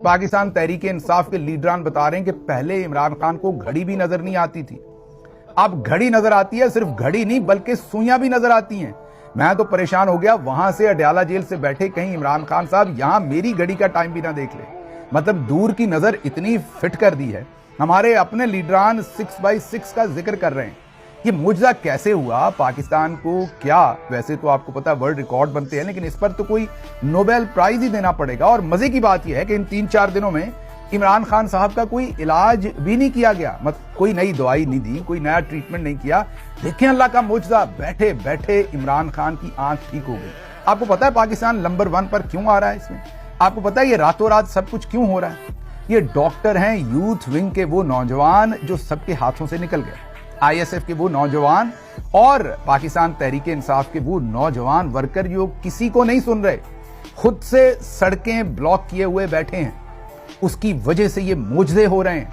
पाकिस्तान तहरीक इंसाफ के लीडरान बता रहे हैं कि पहले इमरान खान को घड़ी भी नजर नहीं आती थी, अब घड़ी नजर आती है। सिर्फ घड़ी नहीं बल्कि सुइयां भी नजर आती हैं। मैं तो परेशान हो गया, वहां से अडयाला जेल से बैठे कहीं इमरान खान साहब यहां मेरी घड़ी का टाइम भी ना देख ले। मतलब दूर की नजर इतनी फिट कर दी है। हमारे अपने लीडरान 6x6 का जिक्र कर रहे हैं। ये मुजजा कैसे हुआ? पाकिस्तान को क्या, वैसे तो आपको पता वर्ल्ड रिकॉर्ड बनते हैं, लेकिन इस पर तो कोई नोबेल प्राइज ही देना पड़ेगा। और मजे की बात यह है कि इन 3-4 दिनों में इमरान खान साहब का कोई इलाज भी नहीं किया गया, मतलब कोई नई दवाई नहीं दी, कोई नया ट्रीटमेंट नहीं किया। देखें अल्लाह का मुजजा, बैठे बैठे इमरान खान की आंख ठीक हो गई। आपको पता है पाकिस्तान नंबर 1 पर क्यों आ रहा है इसमें? आपको पता है ये रातों रात सब कुछ क्यों हो रहा है? ये डॉक्टर हैं यूथ विंग के वो नौजवान जो सबके हाथों से निकल गए, ISF के वो नौजवान और पाकिस्तान तहरीक इंसाफ के वो नौजवान वर्कर जो किसी को नहीं सुन रहे, खुद से सड़कें ब्लॉक किए हुए बैठे हैं। उसकी वजह से ये मुजजे हो रहे हैं।